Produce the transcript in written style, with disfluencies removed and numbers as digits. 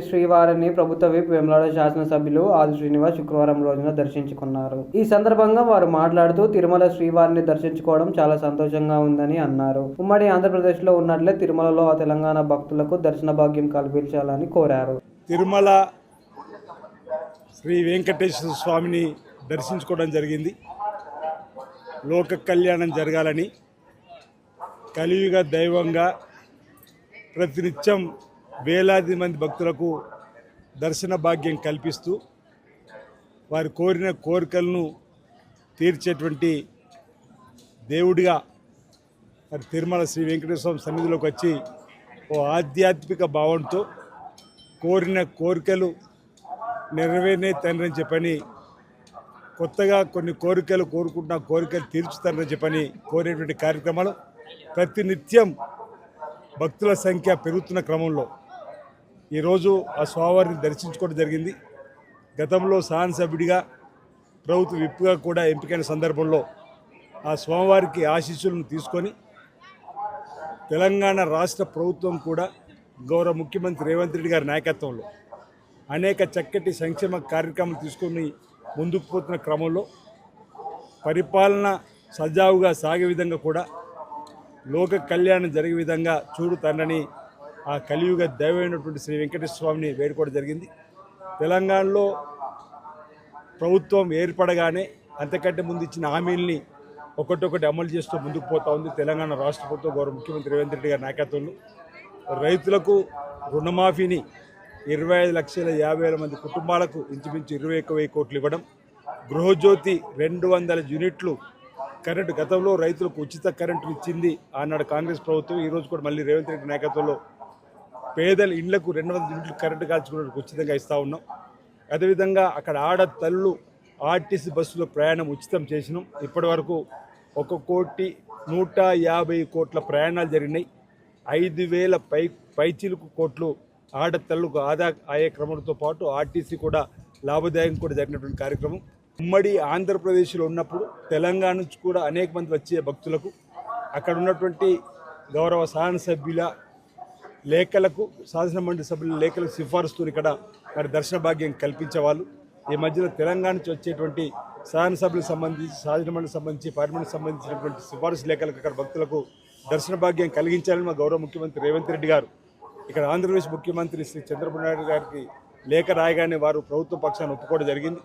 శ్రీవారిని ప్రభుత్వ విప్ వేములవాడ శాసనసభ్యులు ఆది శ్రీనివాస్ శుక్రవారం రోజున దర్శించుకున్నారు. ఈ సందర్భంగా వారు మాట్లాడుతూ తిరుమల శ్రీవారిని దర్శించుకోవడం చాలా సంతోషంగా ఉందని అన్నారు. ఉమ్మడి ఆంధ్రప్రదేశ్ లో ఉన్నట్లే తిరుమలలో తెలంగాణ భక్తులకు దర్శన భాగ్యం కల్పించాలని కోరారు. తిరుమల శ్రీ వెంకటేశ్వర స్వామిని దర్శించుకోవడం జరిగింది. లోక కళ్యాణం జరగాలని, కలియుగ దైవంగా ప్రతినిత్యం వేలాది మంది భక్తులకు దర్శన భాగ్యం కల్పిస్తూ వారు కోరిన కోరికలను తీర్చేటువంటి దేవుడిగా మరి తిరుమల శ్రీ వెంకటేశ్వర స్వామి సన్నిధిలోకి వచ్చి ఓ ఆధ్యాత్మిక భావంతో కోరిన కోరికలు నెరవేరే తండ్రి అని చెప్పని, కొత్తగా కొన్ని కోరికలు కోరుకుంటున్న కోరికలు తీర్చుతారని చెప్పని కోరేటువంటి కార్యక్రమాలు ప్రతినిత్యం భక్తుల సంఖ్య పెరుగుతున్న క్రమంలో ఈరోజు ఆ స్వామివారిని దర్శించుకోవడం జరిగింది. గతంలో శాసనసభ్యుడిగా ప్రభుత్వ విప్గా కూడా ఎంపికైన సందర్భంలో ఆ స్వామివారికి ఆశీస్సులను తీసుకొని తెలంగాణ రాష్ట్ర ప్రభుత్వం కూడా గౌరవ ముఖ్యమంత్రి రేవంత్ రెడ్డి గారి నాయకత్వంలో అనేక చక్కటి సంక్షేమ కార్యక్రమాలు తీసుకొని ముందుకు పోతున్న క్రమంలో పరిపాలన సజావుగా సాగే విధంగా కూడా లోక కళ్యాణం జరిగే విధంగా చూడు తండ్రిని ఆ కలియుగ దైవమైనటువంటి శ్రీ వెంకటేశ్వర స్వామిని వేడుకోవడం జరిగింది. తెలంగాణలో ప్రభుత్వం ఏర్పడగానే అంతకంటే ముందు ఇచ్చిన హామీల్ని ఒకటొకటి అమలు చేస్తూ ముందుకు పోతా ఉంది తెలంగాణ రాష్ట్ర ప్రభుత్వం గౌరవ ముఖ్యమంత్రి రేవంత్ రెడ్డి గారి నాయకత్వంలో. రైతులకు రుణమాఫీని 25,50,000 మంది కుటుంబాలకు ఇంచుమించు 21,000 కోట్లు ఇవ్వడం, గృహజ్యోతి 200 యూనిట్లు కరెంటు, గతంలో రైతులకు ఉచిత కరెంటు ఇచ్చింది ఆనాడు కాంగ్రెస్ ప్రభుత్వం. ఈరోజు కూడా మళ్ళీ రేవంత్ రెడ్డి నాయకత్వంలో పేదల ఇళ్లకు 200 యూనిట్లు కరెంటు కాల్చుకోవడానికి ఉచితంగా ఇస్తూ ఉన్నాం. అదేవిధంగా అక్కడ ఆడతల్లు ఆర్టీసీ బస్సులో ప్రయాణం ఉచితం చేసినాం. ఇప్పటి వరకు 1,150,00,00,000 ప్రయాణాలు జరిగినాయి. 5,000 పైచిలుకు కోట్లు ఆడతల్లుకు ఆదా అయ్యే క్రమంతో పాటు ఆర్టీసీ కూడా లాభదాయకం కూడా జరిగినటువంటి కార్యక్రమం. ఉమ్మడి ఆంధ్రప్రదేశ్లో ఉన్నప్పుడు తెలంగాణ నుంచి కూడా అనేక మంది వచ్చే భక్తులకు అక్కడ ఉన్నటువంటి గౌరవ శాసనసభ్యుల లేఖలకు, శాసనమండలి సభ్యుల లేఖలకు సిఫార్సుతో ఇక్కడ మరి దర్శన భాగ్యం కల్పించేవాళ్ళు. ఈ మధ్యలో తెలంగాణ నుంచి వచ్చేటువంటి శాసనసభ్యులకు సంబంధించి, శాసనమండలికి సంబంధించి, పార్లమెంట్కి సంబంధించినటువంటి సిఫార్సు లేఖలకు అక్కడ భక్తులకు దర్శన భాగ్యం కలిగించాలని మా గౌరవ ముఖ్యమంత్రి రేవంత్ రెడ్డి గారు ఇక్కడ ఆంధ్రప్రదేశ్ ముఖ్యమంత్రి శ్రీ చంద్రబాబు నాయుడు గారికి లేఖ రాయగానే వారు ప్రభుత్వ పక్షాన్ని ఒప్పుకోవడం జరిగింది.